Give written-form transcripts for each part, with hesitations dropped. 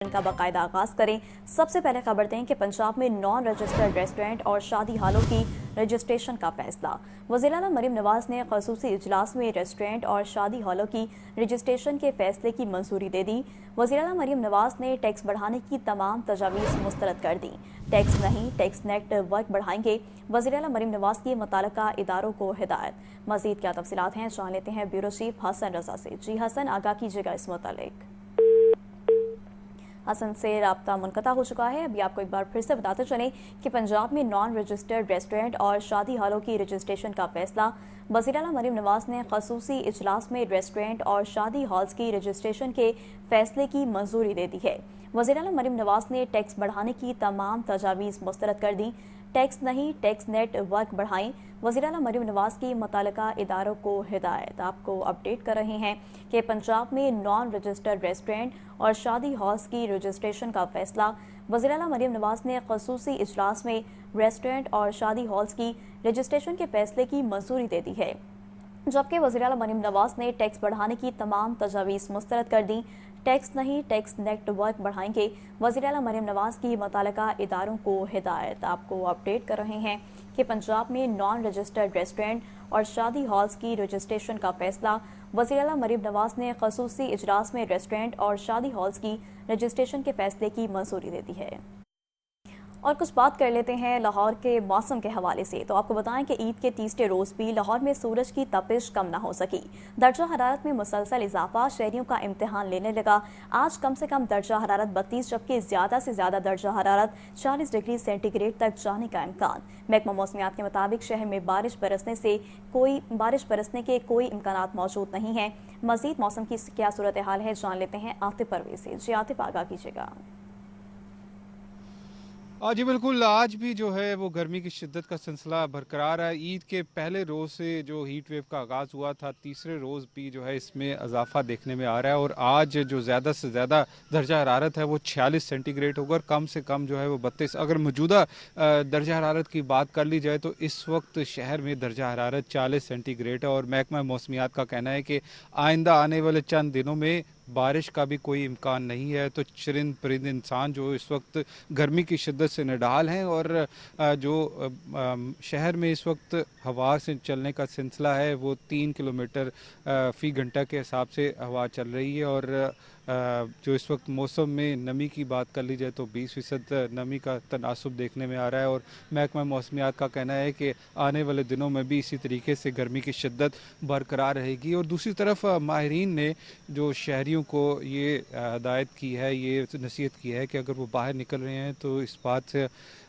का बाकायदा आगाज करें। सबसे पहले खबर दें कि पंजाब में नॉन रजिस्टर्ड रेस्टोरेंट और शादी हालों की रजिस्ट्रेशन का फैसला। वज़ीर आला मरीम नवाज ने ख़ुसूसी इजलास में रेस्टोरेंट और शादी हालों की रजिस्ट्रेशन के फैसले की मंजूरी दे दी। वज़ीर आला मरीम नवाज ने टैक्स बढ़ाने की तमाम तजावीज़ मुस्तरद कर दी। टैक्स नहीं, टैक्स नेट वर्क बढ़ाएंगे। वज़ीर आला मरीम नवाज की मुताल्लिका इदारों को हिदायत। मज़ीद क्या तफसीलात हैं जान लेते हैं ब्यूरो चीफ हसन रजा से। जी हसन, आगाह कीजिएगा इस मुतालिक। हसन से राब्ता मुनक़ता हो चुका है। अभी आपको एक बार फिर से बताते चलें कि पंजाब में नॉन रजिस्टर्ड रेस्टोरेंट और शादी हालों की रजिस्ट्रेशन का फैसला। वज़ीर आला मरीम नवाज ने ख़ुसूसी इजलास में रेस्टोरेंट और शादी हॉल्स की रजिस्ट्रेशन के फैसले की मंजूरी दे दी है। वज़ीर आला मरीम नवाज ने टैक्स बढ़ाने की तमाम तजावीज़ मुस्तरद कर दी। टैक्स नहीं, टैक्स नेट वर्क बढ़ाएं। वज़ीर आला मरीम नवाज की मुताल्लिका इदारों को हिदायत। आपको अपडेट कर रहे हैं कि पंजाब में नॉन रजिस्टर्ड रेस्टोरेंट और शादी हॉल्स की रजिस्ट्रेशन का फैसला। वज़ीर आला मरीम नवाज ने ख़ुसूसी इजलास में रेस्टोरेंट और शादी हॉल्स की रजिस्ट्रेशन के फैसले की मंजूरी दे दी है, जबकि वज़ीर आला मरीम नवाज ने टैक्स बढ़ाने की तमाम तजावीज़ मुस्तरद कर दी। टैक्स नहीं, टैक्स नेटवर्क बढ़ाएंगे। वज़ीर आला मरीम नवाज की मुताल्लिका इदारों को हिदायत। आपको अपडेट कर रहे हैं कि पंजाब में नॉन रजिस्टर्ड रेस्टोरेंट और शादी हॉल्स की रजिस्ट्रेशन का फैसला। वज़ीर आला मरीम नवाज ने ख़ुसूसी इजलास में रेस्टोरेंट और शादी हॉल्स की रजिस्ट्रेशन के फैसले की मंजूरी दे दी है। और कुछ बात कर लेते हैं लाहौर के मौसम के हवाले से। तो आपको बताएं कि ईद के तीसरे रोज़ भी लाहौर में सूरज की तपिश कम ना हो सकी। दर्जा हरारत में मुसलसल इजाफा शहरियों का इम्तिहान लेने लगा। आज कम से कम दर्जा हरारत 32 जबकि ज़्यादा से ज़्यादा दर्जा हरारत 40 डिग्री सेंटीग्रेड तक जाने का इम्कान। महकमा मौसमियात के मुताबिक शहर में बारिश बरसने के कोई इम्कानात मौजूद नहीं हैं। मज़ीद मौसम की क्या सूरत हाल है जान लेते हैं आतिफ परवेज से। जी आतिफ, आगाह कीजिएगा। जी बिल्कुल, आज भी जो है वो गर्मी की शिद्दत का सिलसिला बरकरार है। ईद के पहले रोज़ से जो हीट वेव का आगाज़ हुआ था, तीसरे रोज़ भी जो है इसमें इजाफा देखने में आ रहा है और आज जो ज़्यादा से ज़्यादा दर्जा हरारत है वो 46 सेंटीग्रेड होगा और कम से कम जो है वो 32। अगर मौजूदा दर्जा हरारत की बात कर ली जाए तो इस वक्त शहर में दर्जा हरारत 40 सेंटीग्रेड है और महकमा मौसमियात का कहना है कि आइंदा आने वाले चंद दिनों में बारिश का भी कोई इम्कान नहीं है। तो चरिंद परिंद इंसान जो इस वक्त गर्मी की शिद्दत से निडाल हैं और जो शहर में इस वक्त हवा से चलने का सिलसिला है वो 3 किलोमीटर फ़ी घंटा के हिसाब से हवा चल रही है और जो इस वक्त मौसम में नमी की बात कर ली जाए तो 20% नमी का तनासुब देखने में आ रहा है और महकमा मौसमियात का कहना है कि आने वाले दिनों में भी इसी तरीके से गर्मी की शिद्दत बरकरार रहेगी। और दूसरी तरफ माहिरीन ने जो शहरियों को ये हदायत की है, ये नसीहत की है कि अगर वो बाहर निकल रहे हैं तो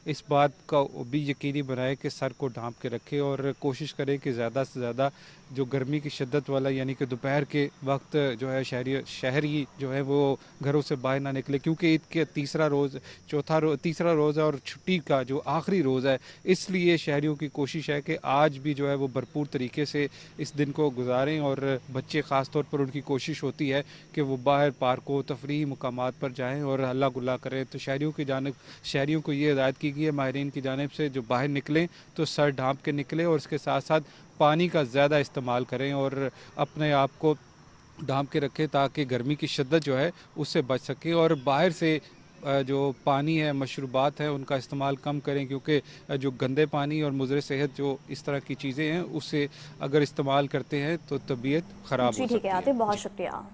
इस बात का भी यकीनी बनाए कि सर को ढांप के रखें और कोशिश करें कि ज़्यादा से ज़्यादा जो गर्मी की शिद्दत वाला यानी कि दोपहर के वक्त जो है शहरी जो है वो घरों से बाहर ना निकले, क्योंकि ईद के तीसरा रोज़ है और छुट्टी का जो आखिरी रोज़ है, इसलिए शहरियों की कोशिश है कि आज भी जो है वो भरपूर तरीके से इस दिन को गुजारें और बच्चे ख़ास तौर पर उनकी कोशिश होती है कि वो बाहर पार्कों तफरीही मुकामात पर जाएँ और हल्ला गुल्ला करें। तो शहरियों को ये हिदायत की गई है माहिरीन की जानिब से जो बाहर निकलें तो सर ढांप के निकलें और इसके साथ साथ पानी का ज़्यादा इस्तेमाल करें और अपने आप को ढांप के रखें ताकि गर्मी की शिद्दत जो है उससे बच सके। और बाहर से जो पानी है, मशरूबात है, उनका इस्तेमाल कम करें, क्योंकि जो गंदे पानी और मुज़र सेहत जो इस तरह की चीज़ें हैं उससे अगर इस्तेमाल करते हैं तो तबीयत ख़राब हो सकती है। ठीक है आतिफ, बहुत शुक्रिया।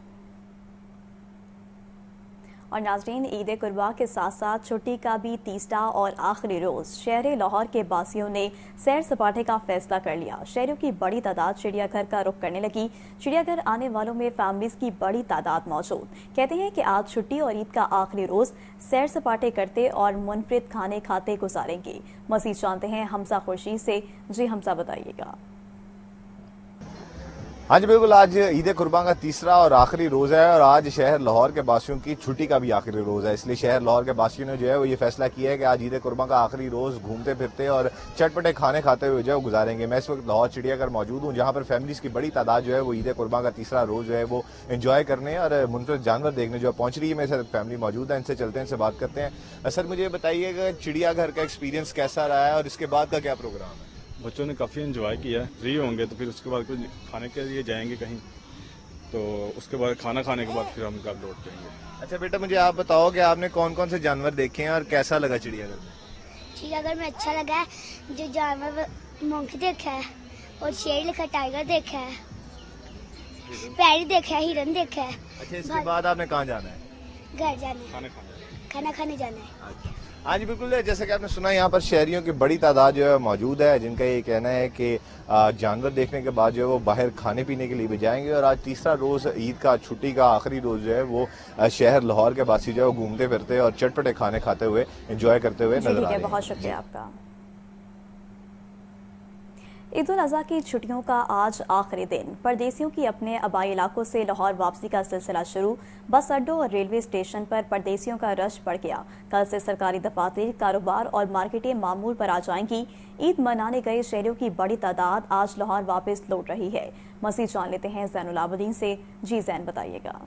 और नाज़रीन, ईद कुर्बा के साथ साथ छुट्टी का भी तीसरा और आखिरी रोज़ शहर लाहौर के बासियों ने सैर सपाटे का फैसला कर लिया। शहरियों की बड़ी तादाद चिड़ियाघर का रुख करने लगी। चिड़ियाघर आने वालों में फैमिलीज़ की बड़ी तादाद मौजूद। कहते हैं कि आज छुट्टी और ईद का आखिरी रोज़ सैर सपाटे करते और मुनफरिद खाने खाते गुजारेंगे। मज़ीद जानते हैं हमजा खुर्शीद से। जी हमजा, बताइएगा। हाँ जी बिल्कुल, आज ईद कुर्बान का तीसरा और आखिरी रोज़ है और आज शहर लाहौर के बासियों की छुट्टी का भी आखिरी रोज़ है, इसलिए शहर लाहौर के बासियों ने जो है वो ये फैसला किया है कि आज ईद कुर्बान का आखिरी रोज़ घूमते फिरते और चटपटे खाने खाते हुए जो है गुजारेंगे। मैं इस वक्त लाहौर चिड़ियाघर मौजूद हूँ, जहाँ पर फैमिलीज़ की बड़ी तादाद जो है वो ईद कुर्बान का तीसरा रोज़ जो है वो एंजॉय करने और मुनफरद जानवर देखने जो पहुँच रही है। मेरे साथ फैमिली मौजूद है, इनसे चलते हैं, इनसे बात करते हैं। सर, मुझे बताइएगा चिड़ियाघर का एक्सपीरियंस कैसा रहा है और इसके बाद का क्या प्रोग्राम है? बच्चों ने काफ़ी एंजॉय किया है। फ्री होंगे तो फिर उसके बाद कुछ खाने के लिए जाएंगे कहीं। तो उसके बाद खाना खाने के बाद फिर हम घर लौट जाएंगे। अच्छा बेटा, मुझे आप बताओ कि आपने कौन कौन से जानवर देखे हैं और कैसा लगा चिड़ियाघर में? चिड़ियाघर में अच्छा लगा है, जो जानवर मंकी देखा है और शेर लिखा, टाइगर देखा है, पैरी देखा है, हिरन देखा है। अच्छा, इसके बाद आपने कहाँ जाना है? घर जाने, खाना खाने जाना है। अच्छा, हाँ जी बिल्कुल, जैसे कि आपने सुना यहाँ पर शहरियों की बड़ी तादाद जो है मौजूद है, जिनका ये कहना है कि जानवर देखने के बाद जो है वो बाहर खाने पीने के लिए भी जाएंगे। और आज तीसरा रोज ईद का, छुट्टी का आखिरी रोज जो है वो शहर लाहौर के वासी जो है वो घूमते फिरते और चटपटे खाने खाते हुए एंजॉय करते हुए नजर आ रहे हैं। बहुत शुक्रिया आपका। ईद उल अज़हा की छुट्टियों का आज आखिरी दिन। परदेसियों की अपने आबाई इलाकों से लाहौर वापसी का सिलसिला शुरू। बस अड्डों और रेलवे स्टेशन पर परदेसियों का रश बढ़ गया। कल से सरकारी दफातर, कारोबार और मार्केटें मामूल पर आ जाएंगी। ईद मनाने गए शहरियों की बड़ी तादाद आज लाहौर वापस लौट रही है। मज़ीद जान लेते हैं ज़ैनुल आबदीन से। जी ज़ैन, बताइएगा।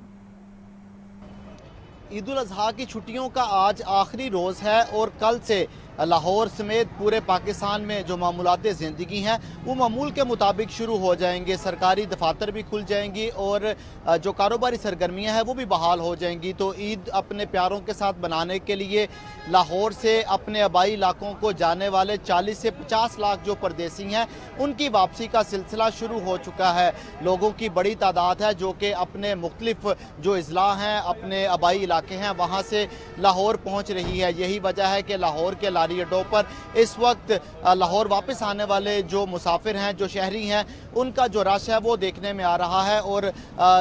ईद उल अज़हा की छुट्टियों का आज आखिरी रोज़ है और कल से लाहौर समेत पूरे पाकिस्तान में जो मामूलाते ज़िंदगी हैं वो मामूल के मुताबिक शुरू हो जाएंगे। सरकारी दफातर भी खुल जाएंगी और जो कारोबारी सरगर्मियां हैं वो भी बहाल हो जाएंगी। तो ईद अपने प्यारों के साथ बनाने के लिए लाहौर से अपने आबाई इलाकों को जाने वाले 40 से 50 लाख जो परदेसी हैं उनकी वापसी का सिलसिला शुरू हो चुका है। लोगों की बड़ी तादाद है जो कि अपने मुख्तलिफ जो अजला हैं, अपने आबाई इलाके हैं, वहाँ से लाहौर पहुँच रही है। यही वजह है कि लाहौर के लारी अड्डों पर इस वक्त लाहौर वापस आने वाले जो मुसाफिर हैं, जो शहरी हैं, उनका जो रश है वो देखने में आ रहा है। और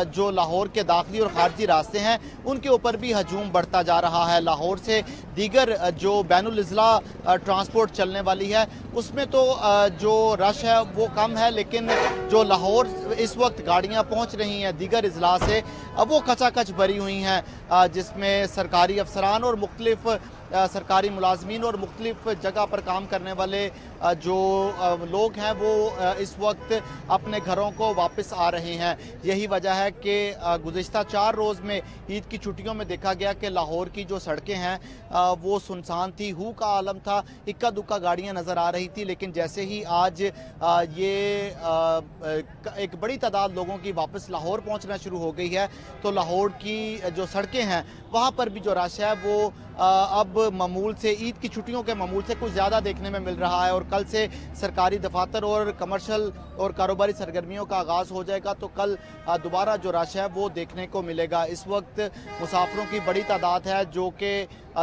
जो लाहौर के दाखिली और खारजी रास्ते हैं उनके ऊपर भी हजूम बढ़ता जा रहा है। लाहौर से दीगर जो बैनुल अज़ला ट्रांसपोर्ट चलने वाली है उसमें तो जो रश है वो कम है, लेकिन जो लाहौर इस वक्त गाड़ियां पहुंच रही हैं दीगर अज़ला से वो खचाखच भरी हुई हैं, जिसमें सरकारी अफसरान और मुख्तलिफ सरकारी मुलाजमीन और मुख्तलिफ जगह पर काम करने वाले जो लोग हैं वो इस वक्त अपने घरों को वापस आ रहे हैं। यही वजह है कि गुज़िश्ता 4 रोज़ में ईद की छुट्टियों में देखा गया कि लाहौर की जो सड़कें हैं वो सुनसान थी, हू का आलम था, इक्का दुक्का गाड़ियां नज़र आ रही थी। लेकिन जैसे ही आज ये एक बड़ी तादाद लोगों की वापस लाहौर पहुंचना शुरू हो गई है तो लाहौर की जो सड़कें हैं वहाँ पर भी जो रश है वो अब मामूल से, ईद की छुट्टियों के मामूल से कुछ ज़्यादा देखने में मिल रहा है। और कल से सरकारी दफातर और कमर्शल और कारोबारी सरगर्मियों का आगाज़ हो जाएगा तो कल दोबारा जो रश है वो देखने को मिलेगा। इस वक्त मुसाफिरों की बड़ी तादाद है जो कि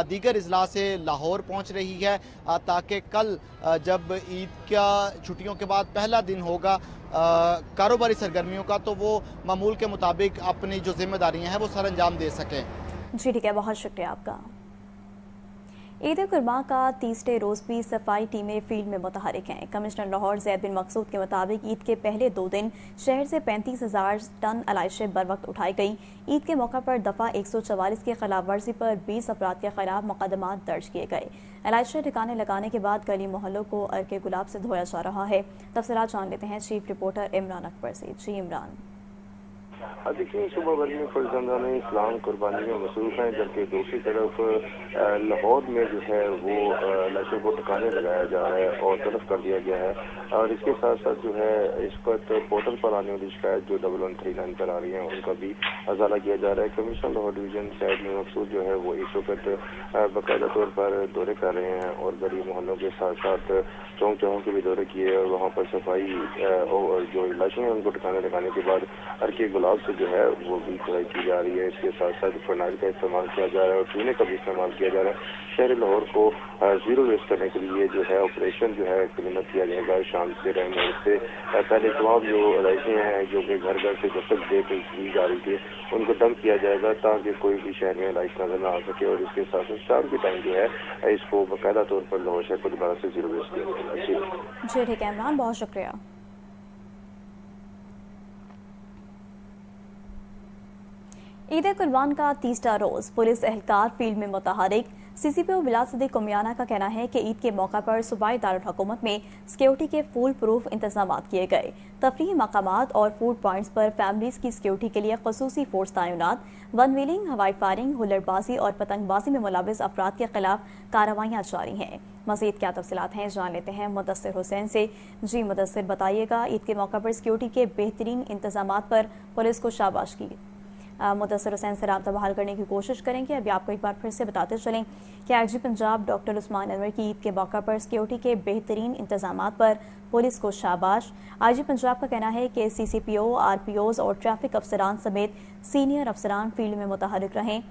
दीगर अज़ला से लाहौर पहुंच रही है ताकि कल जब ईद का छुट्टियों के बाद पहला दिन होगा कारोबारी सरगर्मियों का तो वो मामूल के मुताबिक अपनी जो जिम्मेदारियाँ हैं वो सर अंजाम दे सकें। जी ठीक है, बहुत शुक्रिया आपका। ईद कुर्बान का तीसरे रोज़ भी सफाई टीमें फील्ड में मुतहरिक हैं। कमिश्नर लाहौर ज़ैद बिन मकसूद के मुताबिक ईद के पहले 2 दिन शहर से 35,000 टन अलाइशें बर वक्त उठाई गई। ईद के मौका पर दफ़ा 144 की खिलाफ वर्जी पर 20 अफराद के खिलाफ मुकदमात दर्ज किए गए। अलाइशें ठिकाने लगाने के बाद गली मोहल्लों को अर्के गुलाब से धोया जा रहा है। तफसीलात जान लेते हैं चीफ रिपोर्टर इमरान अकबर से। जी इमरान। देखिए, सुबह भर में फर्जंदान इस्लाम कुर्बानी में मसरूफ हैं, जबकि दूसरी तरफ लाहौर में जो है वो लाशों को ठिकाने लगाया जा रहा है और तलब कर दिया गया है। और इसके साथ साथ जो है इस वक्त पोर्टल पर आने वाली शिकायत जो 1139 पर आ रही है उनका भी अजाला किया जा रहा है। कमिश्नर लाहौर डिवीजन ज़ैद बिन मकसूद जो है वो इस वक्त बाकायदा तौर पर दौरे कर रहे हैं और गली मोहल्लों के साथ साथ चौक चौकों के भी दौरे किए और वहाँ पर सफाई और जो लाशें हैं उनको ठिकाने लगाने के बाद अर्के गुलाब से जो है वो भी खुदाई की जा रही है। इसके साथ साथ फर्नाइल का इस्तेमाल किया जा रहा है और चूने का भी इस्तेमाल किया जा रहा है। शहर लाहौर को जीरो वेस्ट करने के लिए जो है ऑपरेशन जो है क्लीन अप किया जाएगा। शाम से रहने से पहले तमाम जो लाइसें हैं जो कि घर घर से दस्तक दे के दी जा रही थी उनको डंप किया जाएगा ताकि कोई भी शहर में लाइस नजर न आ सके। और इसके साथ साथ शाम के टाइम जो है इसको बाकायदा तौर पर लाहौर शहर को दोबारा से जीरो वेस्ट किया जाएगा। जी ठीक है इमरान, बहुत शुक्रिया। ईद कुर्बान का तीसरा रोज पुलिस एहलकार फील्ड में मुतहरिक। CCPO बिलाल सदीक कुमियाना का कहना है कि ईद के मौका पर सूबाई दारुल हुकूमत में सिक्योरिटी के फुल प्रूफ इंतजाम किए गए। तफरीही मकामात और फूड पॉइंट्स पर फैमिलीज की सिक्योरिटी के लिए खसूसी फोर्स तैनात। वन व्हीलिंग, हवाई फायरिंग, हुल्लड़बाजी और पतंगबाजी में मुलविस अफराद के खिलाफ कार्रवाइयाँ जारी हैं। मजीद क्या तफसीलात हैं जान लेते हैं मुदस्सिर हुसैन से। जी मुदस्सिर, बताइएगा ईद के मौका पर सिक्योरिटी के बेहतरीन इंतजाम पर पुलिस को शाबाश की। मुदस्सिर हुसैन से राब्ता बहाल करने की कोशिश करेंगे। अभी आपको एक बार फिर से बताते चलें कि IG पंजाब डॉक्टर उस्मान अनवर की ईद के मौका पर सिक्योरिटी के बेहतरीन इंतजाम पर पुलिस को शाबाश। IG पंजाब का कहना है कि CCPO, RPOs और ट्रैफिक अफसरान समेत सीनियर अफसरान फील्ड में मुतहरिक रहें।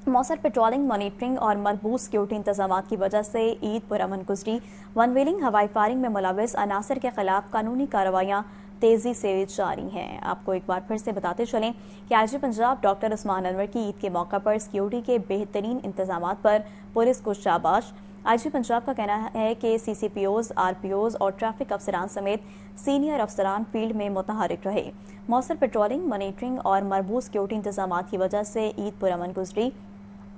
मौसर पेट्रोलिंग, मॉनिटरिंग और मरबूत सिक्योरिटी इंतजाम की वजह से ईद पुरअमन गुजरी। वन व्हीलिंग, हवाई फायरिंग में मुलविस अनासर के खिलाफ कानूनी कार्रवाइयाँ तेजी से जारी हैं। आपको एक बार फिर से बताते चलें कि IG पंजाब डॉक्टर उस्मान अनवर की ईद के मौका पर सिक्योरिटी के बेहतरीन इंतजाम पर पुलिस को शाबाश। IG पंजाब का कहना है कि CCPOs, RPOs और ट्रैफिक अफसरान समेत सीनियर अफसरान फील्ड में मुतहरिक रहे। मौसर पेट्रोलिंग, मॉनिटरिंग और मरबूत सिक्योरिटी इंतजाम की वजह से ईद पुरअमन गुजरी।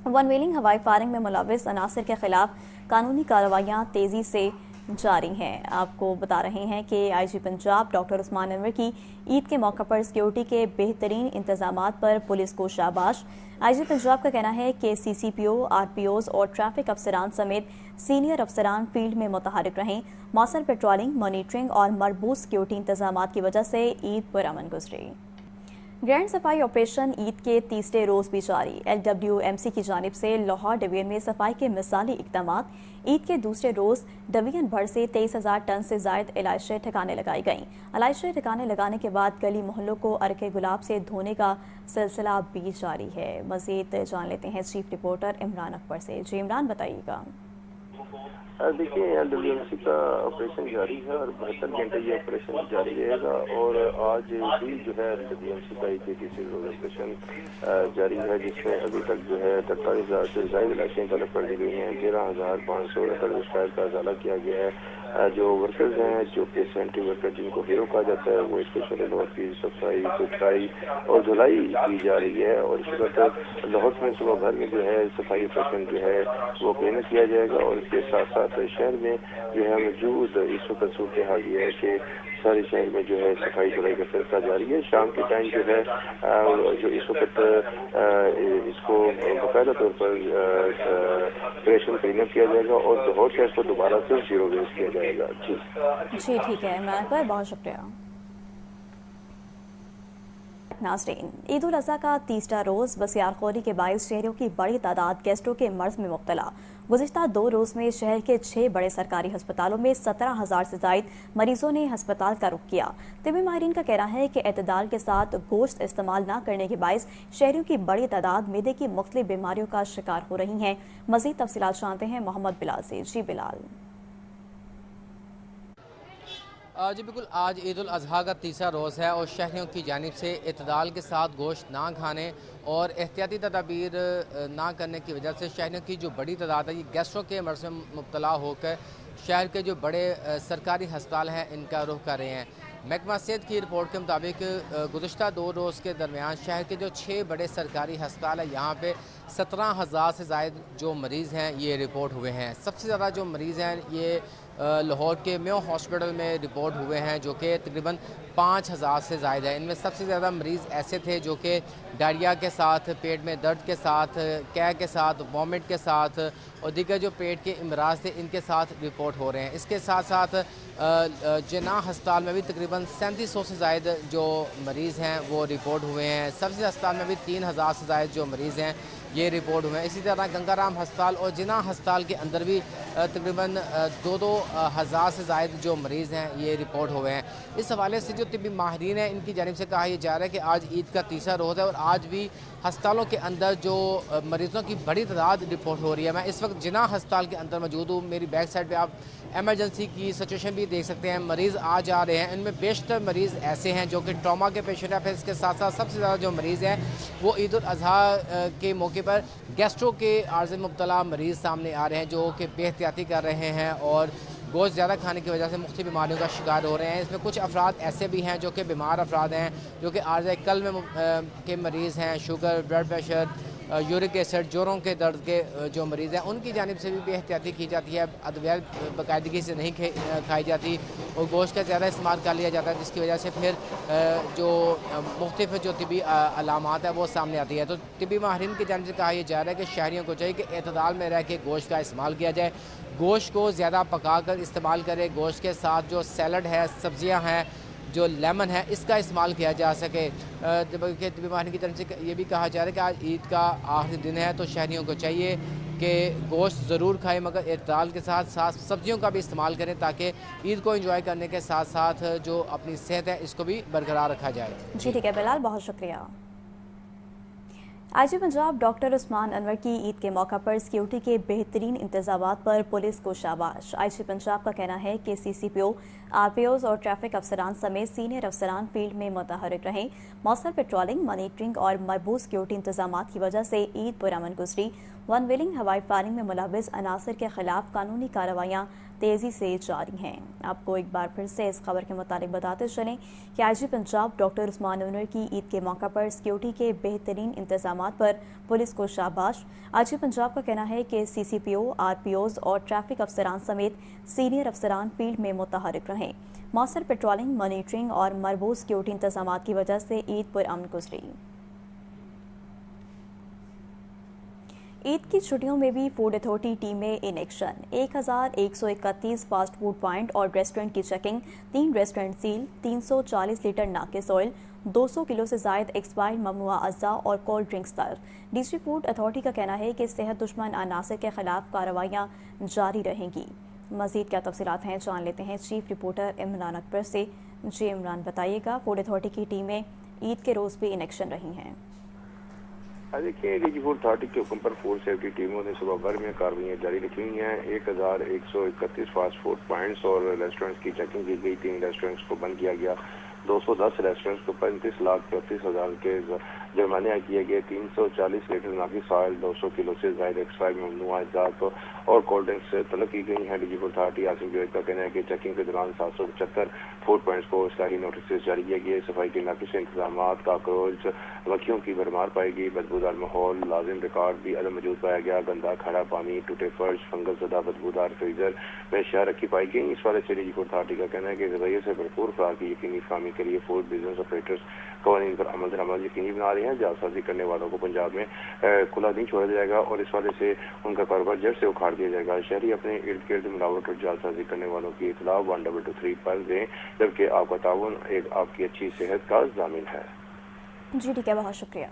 वन व्हीलिंग, हवाई फायरिंग में मुलविस अनासर के खिलाफ कानूनी कार्रवाइयाँ तेजी से जारी हैं। आपको बता रहे हैं कि IG पंजाब डॉक्टर उस्मान अनवर की ईद के मौका पर सिक्योरिटी के बेहतरीन इंतजाम पर पुलिस को शाबाश। IG पंजाब का कहना है कि CCPO, RPOs और ट्रैफिक अफसरान समेत सीनियर अफसरान फील्ड में मुतहरिक रहें। मौसर पेट्रोलिंग, मॉनिटरिंग और मरबूत सिक्योरिटी इंतजाम की वजह से ईद पुरअमन गुजरी। ग्रैंड सफाई ऑपरेशन ईद के तीसरे रोज भी जारी। LWMC की जानिब से लाहौर डिवीजन में सफाई के मिसाली इकदामात। ईद के दूसरे रोज डिवीजन भर से 23,000 टन से जायद इलाइशे ठिकाने लगाई गईं। इलाइशे ठिकाने लगाने के बाद गली मोहल्लों को अरके गुलाब से धोने का सिलसिला भी जारी है। मजीद जान लेते हैं चीफ रिपोर्टर इमरान अकबर से। जी इमरान, बताइएगा। देखिए, LWMC का ऑपरेशन जारी है और 72 घंटे ये ऑपरेशन जारी रहेगा और आज भी जो है LWMC का एक तीसरी रोज ऑपरेशन जारी है, जिसमें अभी तक जो है 43,000 से ज्यादा इलाइशें तलब कर दी गई हैं। 13,569 शिकायत का इजाला किया गया है। जो वर्कर्स हैं, जो कि सैनिटरी वर्कर जिनको हीरो कहा जाता है, वो स्पेशल लाहौर की सफाई, सुथराई और धुलाई की जा रही है और इसी वक्त लाहौर में सुबह भर में जो है सफाई ऑपरेशन जो है वो क्लीन किया जाएगा और इसके साथ साथ शहर में जो है मौजूद इस वक्त सूरत हाल ये है कि सारे शहर में जो है सफाई धुलाई का सिलसिला जारी है। शाम के टाइम जो है जो इस वक्त इसको बाकायदा तौर पर ऑपरेशन क्लीन किया जाएगा और लाहौर शहर को दोबारा से जीरो वेस्ट किया जाएगा। जी ठीक है इमरान भाई, बहुत शुक्रिया। नाज़रीन, ईद उल अज़हा का तीसरा रोज़ बसियारखोरी के बायस शहरियों की बड़ी तादाद गैस्ट्रो के मर्ज में मुब्तला। गुज़िश्ता 2 रोज़ में शहर के 6 बड़े सरकारी हस्पतालों में 17,000 से ज़ायद मरीजों ने हस्पताल का रुख किया। तिब्बी माहिरीन का कहना है कि एतदाल के साथ गोश्त इस्तेमाल न करने के बायस शहरियों की बड़ी तादाद मैदे की मुख्तलिफ बीमारियों का शिकार हो रही हैं। मज़ीद तफसीलात जानते हैं मोहम्मद बिलाल से। जी बिलाल। जी बिल्कुल, आज ईद उल अज़हा का तीसरा रोज़ है और शहरियों की जानिब से इतदाल के साथ गोश्त ना खाने और एहतियाती तदाबीर ना करने की वजह से शहरियों की जो बड़ी तादाद है ये गैस्ट्रो के मर्ज में मुब्तला होकर शहर के जो बड़े सरकारी हस्पताल हैं इनका रुख कर रहे हैं। महकमा सेहत की रिपोर्ट के मुताबिक गुज़िश्ता 2 रोज़ के दरमियान शहर के जो 6 बड़े सरकारी हस्पताल हैं यहाँ पे 17,000 से ज़ायद जो मरीज़ हैं ये रिपोर्ट हुए हैं। सबसे ज़्यादा जो मरीज़ हैं ये लाहौर के मेयो हॉस्पिटल में रिपोर्ट हुए हैं जो कि तकरीबन 5,000 से ज़ायद है। इनमें सबसे ज़्यादा मरीज़ ऐसे थे जो कि डायरिया के साथ, पेट में दर्द के साथ, कै के साथ, वॉमिट के साथ और दीगर जो पेट के अमराज थे इनके साथ रिपोर्ट हो रहे हैं। इसके साथ साथ जिन्ना हस्पताल में भी तकरीबन 3700 से ज़ायद जो मरीज़ हैं वो रिपोर्ट हुए हैं। सब्ज़ी अस्पताल में भी 3,000 से ज़ायद जो मरीज़ हैं ये रिपोर्ट हुए हैं। इसी तरह गंगाराम हस्पताल और जिन्ना हस्पताल के अंदर भी तकरीबन 2-2 हज़ार से ज़ायद जो मरीज़ हैं ये रिपोर्ट हुए हैं। इस हवाले से जो तिब्बी माहिरीन हैं इनकी जानिब से कहा यह जा रहा है कि आज ईद का तीसरा रोज़ है और आज भी हस्पतालों के अंदर जो मरीज़ों की बड़ी तादाद रिपोर्ट हो रही है। मैं इस वक्त जिन्ना हस्पताल के अंदर मौजूद हूँ। मेरी बैक साइड पे आप एमरजेंसी की सिचुएशन भी देख सकते हैं। मरीज़ आ जा रहे हैं। इनमें बेशतर मरीज़ ऐसे हैं जो कि ट्रॉमा के पेशेंट हैं। फिर इसके साथ साथ सबसे ज़्यादा जो मरीज़ हैं वो ईद उल अज़हा के मौके पर गैस्ट्रो के आर्ज़ में मुब्तला मरीज़ सामने आ रहे हैं जो कि बेहतियाती कर रहे हैं और گوشت زیادہ کھانے کی وجہ سے مختلف بیماریوں کا شکار ہو رہے ہیں. اس میں کچھ افراد ایسے بھی ہیں جو کہ بیمار افراد ہیں, جو کہ عارضہ قلب کے مریض ہیں, sugar, blood pressure, uric acid, جوڑوں کے درد کے جو مریض ہیں, ان کی جانب سے بھی احتیاطی کی جاتی ہے. ادویات باقاعدگی سے نہیں کھائی جاتی اور گوشت کا زیادہ استعمال کر لیا جاتا ہے, جس کی وجہ سے پھر جو مختلف جو طبی علامات ہیں وہ سامنے آتی ہے. تو طبی ماہرین کی جانب سے کہا یہ جا رہا ہے کہ شہریوں کو چاہیے کہ اعتدال میں رہ کے گوشت کا استعمال کیا جائے, گوشت کو زیادہ پکا کر استعمال کرے, گوشت کے ساتھ جو سیلڈ ہے, سبزیاں ہیں, جو لیمن ہے, اس کا استعمال کیا جا سکے. طبی ماہرین کی طرف سے یہ بھی کہا جا رہا ہے کہ آج عید کا آخری دن ہے, تو شہریوں کو چاہیے کہ گوشت ضرور کھائیں مگر اعتدال کے ساتھ سبزیوں کا بھی استعمال کریں, تاکہ عید کو انجوائے کرنے کے ساتھ ساتھ جو اپنی صحت ہے اس کو بھی برقرار رکھا جائے. جی ٹھیک ہے بلال, بہت شکریہ. آئی جی پنجاب ڈاکٹر عثمان انور کی عید کے موقع پر سیکیورٹی کے بہترین انتظامات پر پولیس کو شاباش. آئی جی پنجاب کا کہنا ہے کہ سی سی پی او, آر پی اوز اور ٹریفک افسران سمیت سینئر افسران فیلڈ میں متحرک رہیں. مؤثر پیٹرولنگ, مانیٹرنگ اور مربوط سیکیورٹی انتظامات کی وجہ سے عید پرامن گزری. ون ویلنگ ہوائی فائرنگ میں ملوث عناصر کے خلاف قانونی کارروائیاں تیزی سے جاری ہیں. آپ کو ایک بار پھر سے اس خبر کے متعلق بتاتے چلیں کہ آئی جی پنجاب ڈاکٹر عثمان انور کی عید کے موقع پر سیکیورٹی کے بہترین انتظامات پر پولیس کو شاباش. آئی جی پنجاب کا کہنا ہے کہ سی سی پی او, آر پی اوز اور ٹریفک افسران سمیت سینئر افسران فیلڈ میں متحرک رہیں. مؤثر پیٹرولنگ, مانیٹرنگ اور مربوط سیکیورٹی انتظامات کی وجہ سے عید پرامن گزری. عید کی چھٹیوں میں بھی فوڈ اتھارٹی ٹیمیں in action. 1131 fast food point اور ریسٹورنٹ کی چیکنگ, 3 ریسٹورنٹ سیل, 340 لیٹر ناقص آئل, 200 کلو سے زائد ایکسپائرڈ ممنوعہ اجزاء اور کولڈ ڈرنکس طرف. ڈی جی فوڈ اتھارٹی کا کہنا ہے کہ صحت دشمن عناصر کے خلاف کارروائیاں جاری رہیں گی. مزید کیا تفصیلات ہیں جان لیتے ہیں چیف رپورٹر عمران اکبر سے. جی عمران, بتائیے گا, فوڈ اتھارٹی کی ٹیمیں عید کے روز بھی ان ایکشن رہی ہیں. دیکھیے ڈی جی فوڈ اتھارٹی کے حکم پر فوڈ سیفٹی ٹیموں نے صبح بھر میں کارروائیاں جاری رکھی ہوئی ہیں. 1131 فاسٹ فوڈ پوائنٹس اور ریسٹورینٹس کی چیکنگ کی گئی. 3 ریسٹورینٹس کو بند کیا گیا. 210 ریسٹورینٹس کو 35,34,000 کے جرمانے کیے گئے. 340 لیٹر ناقص آئل, 200 کلو سے زائد ایکسپائر ممنوعہ اجزاء اور کولڈ ڈرنکس طلب کی گئی ہیں. D G food authority Asim Javed کا کہنا ہے کہ چیکنگ کے دوران 775 فوڈ پوائنٹس کو اصلاحی نوٹسز جاری کیے گئے. صفائی کے ناقص انتظامات, کاکروچ, مکھیوں کی بھرمار پائی گئی. بدبودار ماحول, لازم ریکارڈ بھی عدم موجود پایا گیا. گندا کھڑا پانی, ٹوٹے فرش, فنگس زدہ بدبودار فریزر میں اشیاء رکھی پائی گئی. اس والے سے ڈی جی فوڈ اتھارٹی کا کہنا ہے کہ ذریعے سے بھرپور خوراک کی یقینی فراہمی کے لیے فوڈ بزنس آپریٹرز قوانین پر عمل درآمد یقینی بنا رہے ہیں. جعلسازی کرنے والوں کو پنجاب میں کھلا نہیں چھوڑا جائے گا اور اس والے سے ان کا کاروبار جڑ سے اکھاڑ دیا جائے گا. شہری اپنے ارد گرد ملاوٹ اور جعلسازی کرنے والوں کی اطلاع 1223 پر دیں, جبکہ آپ کا تعاون ایک آپ کی اچھی صحت کا ضامن ہے. جی ٹھیک ہے, بہت شکریہ.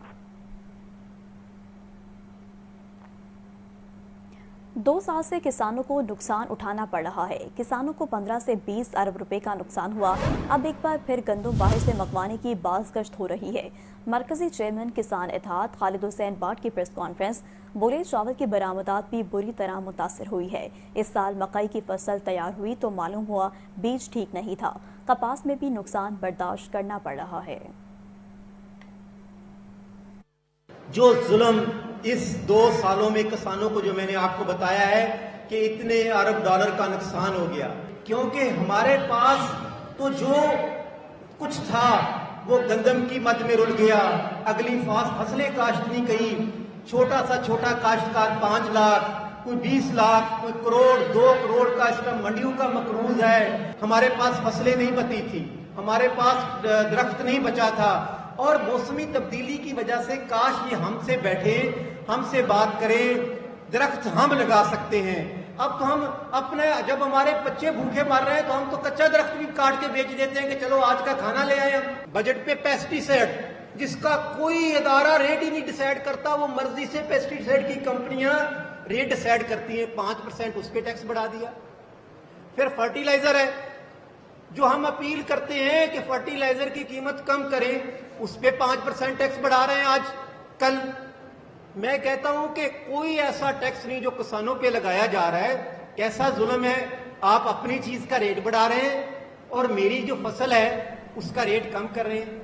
2 سال سے کسانوں کو نقصان اٹھانا پڑ رہا ہے. کسانوں کو 15 سے 20 ارب روپے کا نقصان ہوا. اب ایک بار پھر گندم باہر سے منگوانے کی باز گشت ہو رہی ہے. مرکزی چیئرمین کسان اتحاد خالد حسین باٹ کی پریس کانفرنس. بولے چاول کی برآمدات بھی بری طرح متاثر ہوئی ہے. اس سال مکئی کی فصل تیار ہوئی تو معلوم ہوا بیج ٹھیک نہیں تھا. کپاس میں بھی نقصان برداشت کرنا پڑ رہا ہے. جو ظلم اس 2 سالوں میں کسانوں کو جو میں نے آپ کو بتایا ہے کہ اتنے ارب ڈالر کا نقصان ہو گیا, کیونکہ ہمارے پاس تو جو کچھ تھا وہ گندم کی مد میں رل گیا. اگلی فصلیں کاشت نہیں کی. چھوٹا سا چھوٹا کاشتکار 5 لاکھ, کوئی 20 لاکھ, کوئی کروڑ, 2 کروڑ کا اس کا منڈیوں کا مقروض ہے. ہمارے پاس فصلیں نہیں بتی تھی, ہمارے پاس درخت نہیں بچا تھا, اور موسمی تبدیلی کی وجہ سے کاش یہ ہم سے بیٹھے, ہم سے بات کریں, درخت ہم لگا سکتے ہیں. اب تو ہم اپنے, جب ہمارے بچے بھوکے مر رہے ہیں تو ہم تو کچا درخت بھی کاٹ کے بیچ دیتے ہیں کہ چلو آج کا کھانا لے آئے. ہم بجٹ پہ پیسٹی سائڈ, جس کا کوئی ادارہ ریٹ ہی نہیں ڈیسائیڈ کرتا, وہ مرضی سے پیسٹی سائڈ کی کمپنیاں ریٹ ڈیسائیڈ کرتی ہیں. 5% اس پہ ٹیکس بڑھا دیا. پھر فرٹیلائزر ہے, جو ہم اپیل کرتے ہیں کہ فرٹیلائزر کی قیمت کم کریں, اس پہ 5% ٹیکس بڑھا رہے ہیں آج کل. میں کہتا ہوں کہ کوئی ایسا ٹیکس نہیں جو کسانوں پہ لگایا جا رہا ہے. کیسا ظلم ہے, آپ اپنی چیز کا ریٹ بڑھا رہے ہیں اور میری جو فصل ہے اس کا ریٹ کم کر رہے ہیں.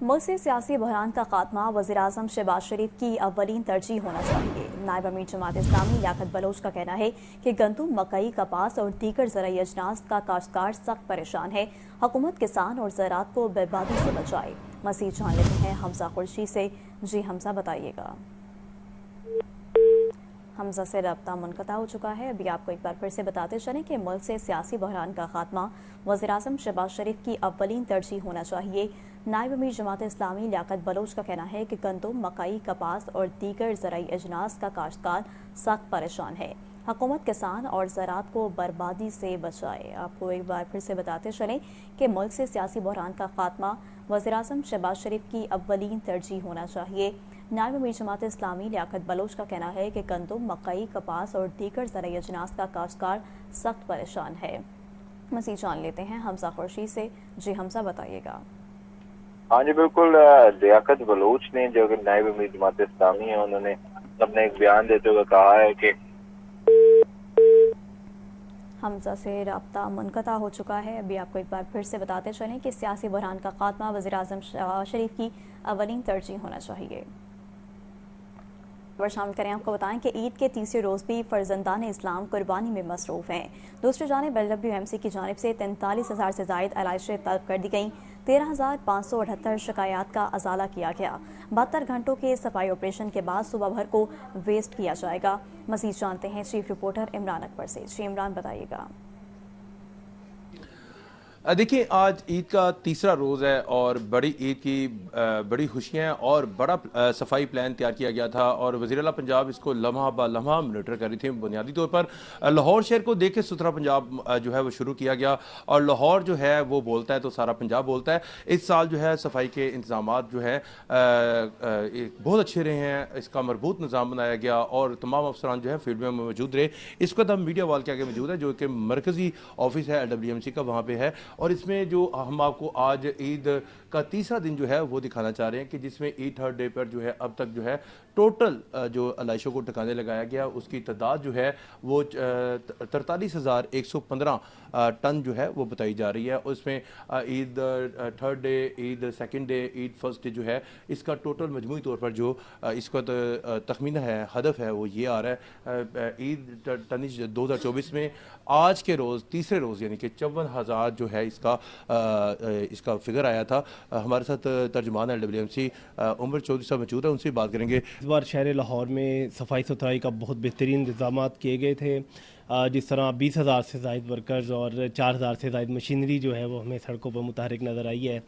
मुल्क से सियासी बहरान का खात्मा वज़ीर-ए-आज़म शहबाज शरीफ की अव्वलीन तरजीह होना चाहिए। नायब अमीर जमात इस्लामी लियाकत बलोच का कहना है कि गंदम, मकई, कपास और दीगर ज़राई अजनास का काश्तकार सख्त परेशान है। हुकूमत किसान और ज़राअत को बर्बादी से बचाए। मज़ीद जान लेते हैं हमजा खुर्शी से। जी हमजा, बताइएगा। हमजा से रब्ता मुनक़ता हो चुका है। अभी आपको एक बार फिर से बताते चलें कि मुल्क से सियासी बहरान का खात्मा वज़ीर-ए-आज़म शहबाज शरीफ की अव्वलीन तरजीह होना चाहिए। नायब अमीर जमात इस्लामी लियाकत बलोच का कहना है कि गंदम, मकई, कपास और दीगर ज़राई अजनास का काश्तकार सख्त परेशान है। हुकूमत किसान और ज़राअत को बर्बादी से बचाए। आपको एक बार फिर से बताते चलें कि मुल्क से सियासी बहरान का खात्मा वज़ीर-ए-आज़म शहबाज शरीफ की अव्वलीन तरजीह होना चाहिए। नायब अमीर जमात इस्लामी लियाकत बलोच का कहना है कि गंदम, मकई, कपास और दीगर ज़राई अजनास का काश्तकार सख्त परेशान है। मज़ीद जान लेते हैं हमजा खुर्शी से। जी हमजा, बताइएगा। हाँ जी बिल्कुल, लियाकत बलोच ने जो नायब अमीर जमात इस्लामी है, उन्होंने अपने एक बयान देते हुए कहा है कि हमजा से राब्ता मुनक़ता हो चुका है। अभी आपको एक बार फिर से बताते चलें कि सियासी बहरान का खात्मा वज़ीर-ए-आज़म शहबाज शरीफ की अव्वलीन तरजीह होना चाहिए। खबर शामिल करें, आपको बताएं कि ईद के तीसरे रोज़ भी फर्जंदान इस्लाम कुर्बानी में मसरूफ़ हैं। दूसरी जानिब LWMC की जानिब से 43,000 से ज़ायद अलाइशें तलब कर दी गईं। 13,578 शिकायत का अजाला किया गया। 72 घंटों के सफाई ऑपरेशन के बाद सुबह भर को वेस्ट किया जाएगा। मज़ीद जानते हैं चीफ रिपोर्टर इमरान अकबर से। जी इमरान, बताइएगा। देखिए, आज ईद का तीसरा रोज़ है और बड़ी ईद की बड़ी खुशियाँ और बड़ा सफाई प्लान तैयार किया गया था और वज़ीर आला पंजाब इसको लम्हा ब लम्हा मॉनिटर कर रही थी। बुनियादी तौर पर लाहौर शहर को देख के सुथरा पंजाब जो है वो शुरू किया गया और लाहौर जो है वो बोलता है तो सारा पंजाब बोलता है। इस साल जो है सफाई के इंतज़ामात जो है बहुत अच्छे रहे हैं। इसका मरबूत निज़ाम बनाया गया और तमाम अफसरान जो है फील्ड में मौजूद रहे। इस वक्त हम मीडिया वाल के आगे मौजूद है जो कि मरकज़ी ऑफिस है LWMC का, वहाँ पर है और इसमें जो हम आपको आज ईद का तीसरा दिन जो है वो दिखाना चाह रहे हैं कि जिसमें ईद थर्ड डे पर जो है अब तक जो है टोटल जो अलाइशों को ठिकाने लगाया गया उसकी तादाद जो है वो 43,115 टन जो है वो बताई जा रही है। उसमें Eid third day, Eid second day, Eid first day जो है इसका टोटल मजमूई तौर पर जो इसका तखमीना है, हदफ है वो ये आ रहा है। ईद टनिश 2024 में आज के रोज़ तीसरे रोज़ यानी कि 54,000 जो है इसका फिगर आया था। हमारे साथ तर्जुमान LWMC उमर चौधरी साहब मौजूद है, उनसे बात करेंगे। इस बार शहर लाहौर में सफाई सुथराई का बहुत बेहतरीन इंतजाम किए गए थे। जिस तरह 20,000 से ज़ायद वर्कर्स और 4,000 से ज़ायद मशीनरी जो है वो हमें सड़कों पर मुतहरिक नज़र आई है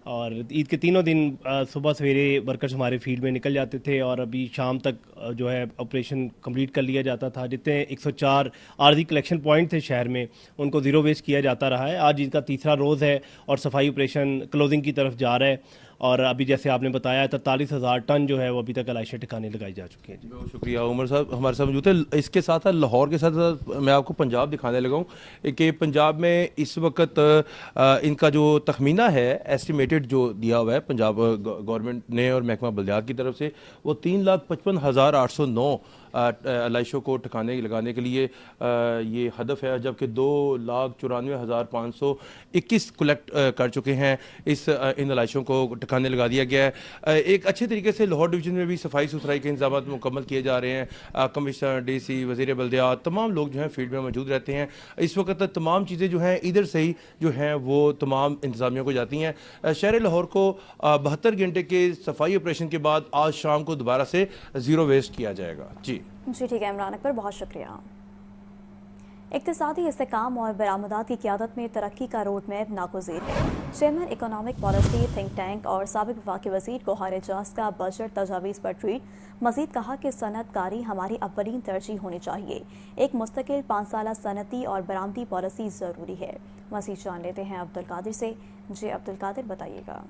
और ईद के तीनों दिन सुबह सवेरे वर्कर्स हमारे फील्ड में निकल जाते थे और अभी शाम तक जो है ऑपरेशन कंप्लीट कर लिया जाता था। जितने 104 आर्जी कलेक्शन पॉइंट थे शहर में उनको ज़ीरो वेस्ट किया जाता रहा है। आज ईद का तीसरा रोज़ है और सफाई ऑपरेशन क्लोजिंग की तरफ जा रहा है और अभी जैसे आपने बताया 43,000 टन जो है वो अभी तक अलाइशें ठिकाने लगाई जा चुकी हैं। बहुत शुक्रिया उमर साहब, हमारे साथ मौजूद है। इसके साथ लाहौर के साथ मैं आपको पंजाब दिखाने लगा हूँ कि पंजाब में इस वक्त इनका जो तखमीना है एस्टिमेटेड जो दिया हुआ है पंजाब गवर्नमेंट ने और महकमा बल्दियात की तरफ से वो 3,55,809 अलाइशों को ठिकाने लगाने के लिए ये हदफ है, जबकि 2,94,521 कलेक्ट कर चुके हैं। इन अलाइशों को ठिकाने लगा दिया गया है। एक अच्छे तरीके से लाहौर डिवीज़न में भी सफाई सुथराई के इंतजाम मुकम्मल किए जा रहे हैं। कमिश्नर, DC, वज़ीर बल्दियात तमाम लोग जो हैं फील्ड में मौजूद रहते हैं। इस वक्त तमाम चीज़ें जो हैं इधर से ही जो हैं वो तमाम इंतजामिया को जाती हैं। शहर लाहौर को 72 घंटे के सफाई ऑपरेशन के बाद आज शाम को दोबारा से ज़ीरो वेस्ट किया जाएगा। जी ठीक है इमरान अकबर, बहुत शुक्रिया। इक़्तिसादी इस्तेकाम और बरामदात की क़यादत में तरक्की का रोड मैप नागुज़ीर है। Chairman economic policy think tank और साबिक़ वफ़ाक़ी वज़ीर गौहर एजाज का बजट तजावीज़ पर ट्वीट। मज़ीद कहा कि सनअतकारी हमारी अव्वलीन तरजीह होनी चाहिए। एक मुस्तकिल 5 साला सनती और बरामदी पॉलिसी ज़रूरी है। मज़ीद जान लेते हैं अब्दुल कादिर से। जी अब्दुल कादिर, बताइएगा।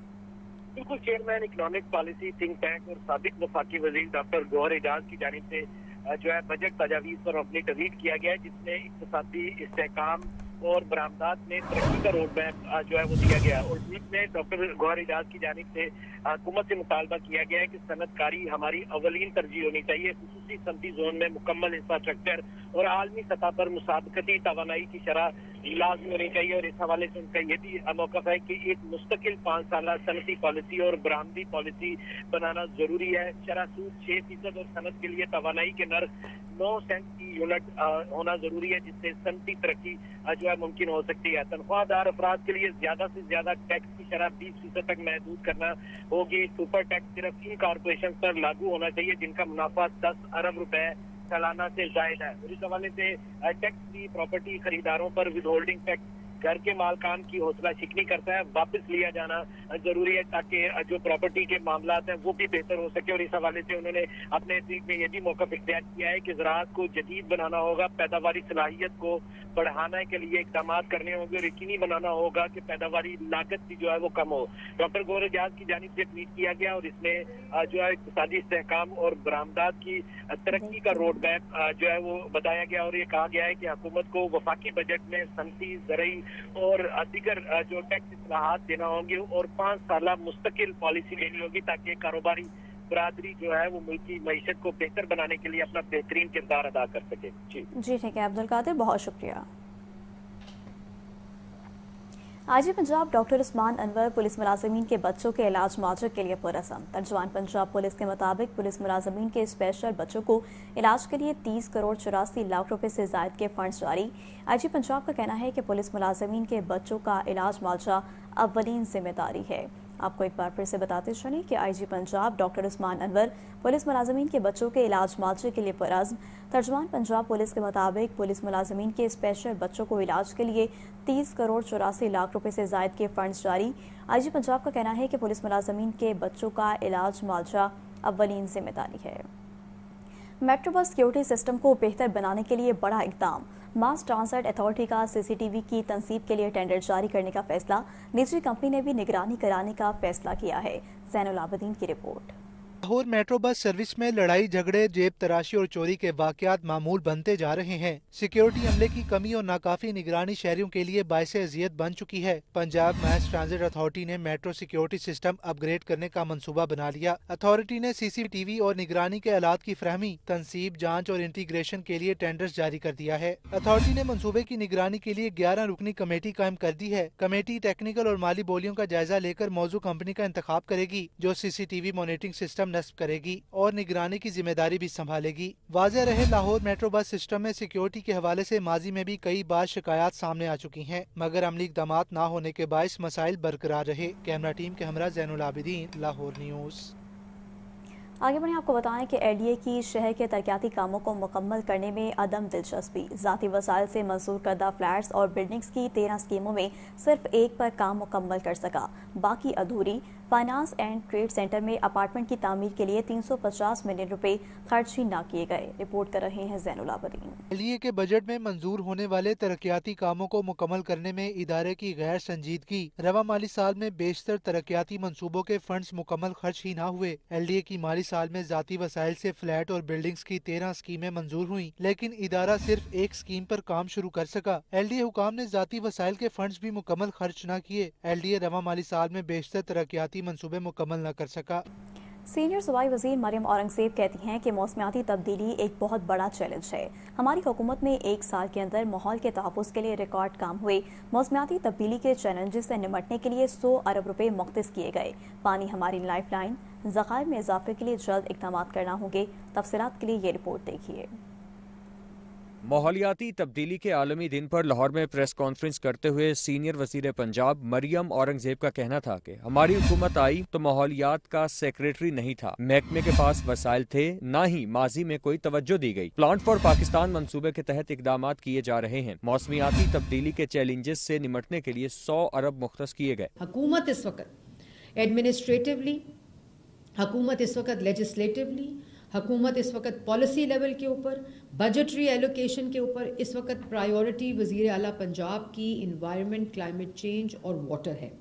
बिल्कुल, chairman economic policy think tank और साबिक़ वफ़ाक़ी वज़ीर डॉक्टर गौहर एजाज की जानिब से जो है बजट तजावीज़ पर अपनी ट्वीट किया गया है जिसमें इक़्तिसादी इस्तेहकाम और बरामदात में तरक्की का रोड मैप जो है वो दिया गया और इसमें डॉक्टर गौहर एजाज की जानिब से हुकूमत से मुतालबा किया गया है कि सनतकारी हमारी अवलीन तरजीह होनी चाहिए, खुसूसी सनती जोन में मुकम्मल इंफ्रास्ट्रक्चर और आलमी सतह पर मुसाबकती तवानाई की शरह लाजमी होनी चाहिए। और इस हवाले से उनका ये भी मौक़िफ़ है कि एक मुस्तकिल 5 साला सनती पॉलिसी और बरामदी पॉलिसी बनाना जरूरी है। शरह सूद 6% और सनत के लिए तवानाई के नर्ख 9 सेंट की यूनिट होना जरूरी है, जिससे सनती तरक्की जो है मुमकिन हो सकती है। तनख्वाहदार अफराद के लिए ज्यादा से ज्यादा टैक्स की शरह 20% तक महदूद करना होगी। सुपर टैक्स सिर्फ इन कारपोरेशन पर लागू होना चाहिए जिनका मुनाफा 10 अरब रुपए सालाना से जायद है। और इस हवाले से टैक्स फ्री प्रॉपर्टी खरीदारों पर विद होल्डिंग टैक्स घर के मालकान की हौसला शिकनी करता है, वापस लिया जाना जरूरी है ताकि जो प्रॉपर्टी के मामलात हैं वो भी बेहतर हो सके। और इस हवाले से उन्होंने अपने ट्वीट में ये भी मौक़िफ़ इख्तियार किया है कि ज़राअत को जदीद बनाना होगा, पैदावारी सलाहियत को बढ़ाने के लिए इक़दाम करने होंगे और यकीनी बनाना होगा कि पैदावारी लागत भी जो है वो कम हो। डॉक्टर गौहर एजाज की जानिब से ट्वीट किया गया और इसमें जो है इक़्तिसादी इस्तेहकाम और बरामदात की तरक्की का रोड मैप जो है वो बताया गया और ये कहा गया है कि हुकूमत को वफाकी बजट में सनती, ज़रई और दीगर जो टैक्स इस्लाहात देना होंगे और 5 साला मुस्तकिल पॉलिसी लेनी होगी ताकि कारोबारी बरादरी जो है वो मुल्की मईशत को बेहतर बनाने के लिए अपना बेहतरीन किरदार अदा कर सके। जी ठीक है अब्दुल कादिर, बहुत शुक्रिया। IG Punjab doctor Usman Anwar police मुलाजमीन के बच्चों के इलाज मुआवजे के लिए पुरअज़म। तर्जुमान पंजाब पुलिस के मुताबिक पुलिस मुलाजमीन के स्पेशल बच्चों को इलाज के लिए 30 करोड़ 84 लाख रुपए से ज़ायद के फंड्स जारी। आईजी पंजाब का कहना है कि पुलिस मुलाजमीन के बच्चों का इलाज मुआवजा अव्वलीन जिम्मेदारी है। आपको एक बार फिर से बताते चलें कि IG Punjab doctor Usman Anwar police मुलाजमीन के बच्चों के इलाज मुआवजे के लिए पुरअज़म। तर्जुमान पंजाब पुलिस के मुताबिक पुलिस मुलाजमीन के स्पेशल बच्चों को इलाज के लिए 30 करोड़ 84 लाख रुपए से ज़ायद के फंड्स जारी। आईजी पंजाब का कहना है कि पुलिस मुलाजमीन के बच्चों का इलाज मुआवजा अव्वलीन जिम्मेदारी है। मेट्रो बस सिक्योरिटी सिस्टम को बेहतर बनाने के लिए बड़ा इक़दाम। मास ट्रांजिट अथॉरिटी का सीसीटीवी की तनसीब के लिए टेंडर जारी करने का फैसला। निजी कंपनी ने भी निगरानी कराने का फैसला किया है। ज़ैनुल आबदीन की report. Lahore metro bus service में लड़ाई झगड़े, जेब तराशी और चोरी के वाकयात मामूल बनते जा रहे हैं। सिक्योरिटी अमले की कमी और नाकाफी निगरानी शहरियों के लिए बाइस अजियत बन चुकी है। पंजाब मास ट्रांजिट अथॉरिटी ने मेट्रो सिक्योरिटी सिस्टम अपग्रेड करने का मंसूबा बना लिया। अथॉरिटी ने सीसीटीवी और निगरानी के आलात की फरहमी, तनसीब, जाँच और इंटीग्रेशन के लिए टेंडर्स जारी कर दिया है। अथॉरिटी ने मंसूबे की निगरानी के लिए 11 रुकनी कमेटी कायम कर दी है। कमेटी टेक्निकल और माली बोलियों का जायजा लेकर मौजू कंपनी का इंतखाब करेगी जो सीसीटीवी मॉनिटरिंग सिस्टम नस्ब करेगी और निगरानी की जिम्मेदारी भी संभालेगी। वाज़ेह रहे लाहौर मेट्रो बस सिस्टम में सिक्योरिटी के हवाले से माजी में भी कई बार शिकायत सामने आ चुकी हैं, मगर अमली इक़दामात न होने के बायस मसाइल बरकरार रहे। कैमरा टीम के हमरा ज़ैनुल आबिदीन, लाहौर न्यूज़। आगे बढ़े आपको बताएं कि एलडीए की शहर के तरक्याती कामों को मुकम्मल करने में अदम दिलचस्पी। ज़ाती वसाइल से मंजूर करदा फ्लैट्स और बिल्डिंग्स की 13 स्कीमों में सिर्फ एक पर काम मुकम्मल कर सका, बाकी अधूरी। फाइनेंस एंड ट्रेड सेंटर में अपार्टमेंट की तामीर के लिए 350 मिलियन रुपए खर्च ही न किए गए। रिपोर्ट कर रहे हैं ज़ैनुल आबदीन। एलडीए के बजट में मंजूर होने वाले तरक्याती कामों को मुकम्मल करने में इदारे की गैर संजीदगी। रवा माली साल में बेशतर तरक्याती मंसूबों के फंड्स मुकम्मल खर्च ही न हुए। एलडीए की माली साल में जाती वसाइल से फ्लैट और बिल्डिंग्स की 13 स्कीमें मंजूर हुई, लेकिन इदारा सिर्फ एक स्कीम पर काम शुरू कर सका। एलडीए हुकाम ने जाती वसाइल के फंड्स भी मुकम्मल खर्च न किए। एलडीए रवा माली साल में बेशतर तरक्याती मंसूबे मुकम्मल न कर सका। सीनियर सूबाई वजीर मरियम औरंगजेब कहती हैं कि मौसमियाती तब्दीली एक बहुत बड़ा चैलेंज है। हमारी हुकूमत में एक साल के अंदर माहौल के तहफ़्फ़ुज़ के लिए रिकॉर्ड काम हुए। मौसमियाती तब्दीली के चैलेंजेस से निपटने के लिए 100 अरब रुपए मुख्तस किए गए। पानी हमारी लाइफ लाइन, ज़खायर में इजाफे के लिए जल्द इक़दाम करना होंगे। तफसीलात के लिए ये रिपोर्ट देखिए। माहौलियाती तब्दीली के आलमी दिन पर लाहौर में प्रेस कॉन्फ्रेंस करते हुए सीनियर वजीर पंजाब मरियम औरंगजेब का कहना था कि हमारी हुकूमत आई तो माहौलियात का सेक्रेटरी नहीं था, महकमे के पास वसाइल थे, न ही माजी में कोई तवज्जो दी गई। प्लांट फॉर पाकिस्तान मंसूबे के तहत इकदाम किए जा रहे हैं। मौसमियाती तब्दीली के चैलेंजेस से निपटने के लिए 100 अरब मुख्तस किए गए। हुकूमत इस वक्त एडमिनिस्ट्रेटिवली, हुकूमत इस वक्त लेजिस्लेटिवली, हुकूमत इस वक्त पॉलिसी लेवल के ऊपर, बजटरी एलोकेशन के ऊपर इस वक्त प्रायोरिटी वज़ीर आला पंजाब की इन्वायरमेंट, क्लाइमेट चेंज और वाटर है।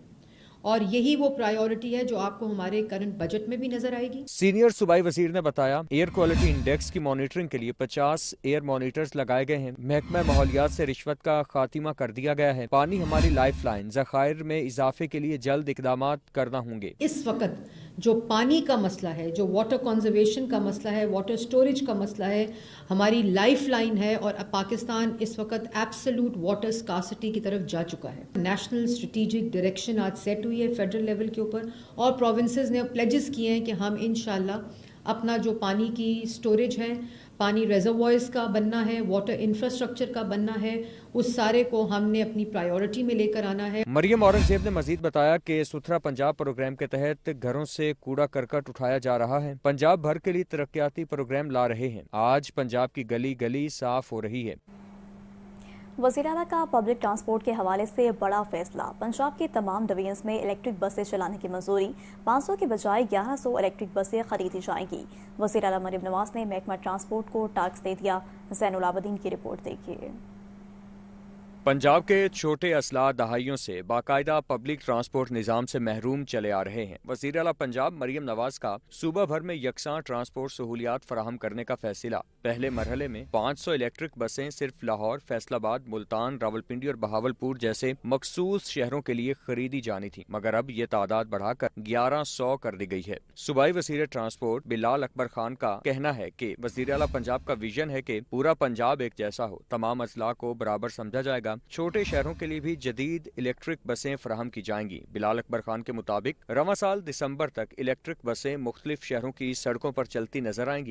اور یہی وہ پرائیورٹی ہے جو آپ کو ہمارے کرنٹ بجٹ میں بھی نظر آئے گی. سینئر صوبائی وزیر نے بتایا ایئر کوالٹی انڈیکس کی مانیٹرنگ کے لیے 50 ایئر مانیٹرز لگائے گئے ہیں. محکمہ ماحولیات سے رشوت کا خاتمہ کر دیا گیا ہے. پانی ہماری لائف لائن، ذخائر میں اضافے کے لیے جلد اقدامات کرنا ہوں گے. اس وقت جو پانی کا مسئلہ ہے، جو واٹر کنزرویشن کا مسئلہ ہے، واٹر سٹوریج کا مسئلہ ہے، ہماری لائف لائن ہے، اور پاکستان اس وقت ایبسلوٹ واٹر اسکارسٹی کی طرف جا چکا ہے. نیشنل اسٹریٹجک ڈائریکشن آج سیٹ ہوئی ہے فیڈرل لیول کے اوپر، اور پروونسز نے پلیجز کیے ہیں کہ ہم انشاءاللہ اپنا جو پانی کی سٹوریج ہے، پانی ریزروائرز کا بننا ہے، واٹر انفراسٹرکچر کا بننا ہے، اس سارے کو ہم نے اپنی پرائیورٹی میں لے کر آنا ہے. مریم اورنگزیب نے مزید بتایا کہ ستھرا پنجاب پروگرام کے تحت گھروں سے کوڑا کرکٹ اٹھایا جا رہا ہے. پنجاب بھر کے لیے ترقیاتی پروگرام لا رہے ہیں. آج پنجاب کی گلی گلی صاف ہو رہی ہے. وزیر اعلیٰ کا پبلک ٹرانسپورٹ کے حوالے سے بڑا فیصلہ. پنجاب کے تمام ڈویژنز میں الیکٹرک بسیں چلانے کی منظوری. 500 کے بجائے 1100 الیکٹرک بسیں خریدی جائیں گی. وزیر اعلیٰ مریم نواز نے محکمہ ٹرانسپورٹ کو ٹاسک دے دیا. زین العابدین کی رپورٹ دیکھیے. پنجاب کے چھوٹے اضلاع دہائیوں سے باقاعدہ پبلک ٹرانسپورٹ نظام سے محروم چلے آ رہے ہیں. وزیر اعلیٰ پنجاب مریم نواز کا صوبہ بھر میں یکساں ٹرانسپورٹ سہولیات فراہم کرنے کا فیصلہ. پہلے مرحلے میں 500 الیکٹرک بسیں صرف لاہور، فیصل آباد، ملتان، راولپنڈی اور بہاولپور جیسے مخصوص شہروں کے لیے خریدی جانی تھی، مگر اب یہ تعداد بڑھا کر 1100 کر دی گئی ہے. صوبائی وزیر ٹرانسپورٹ بلال اکبر خان کا کہنا ہے کہ وزیر اعلیٰ پنجاب کا ویژن ہے کہ پورا پنجاب ایک جیسا ہو، تمام اضلاع کو برابر سمجھا جائے گا. چھوٹے شہروں کے لیے بھی جدید الیکٹرک بسیں فراہم کی جائیں گی. بلال اکبر خان کے مطابق رواں سال دسمبر تک الیکٹرک بسیں مختلف شہروں کی سڑکوں پر چلتی نظر آئیں گی.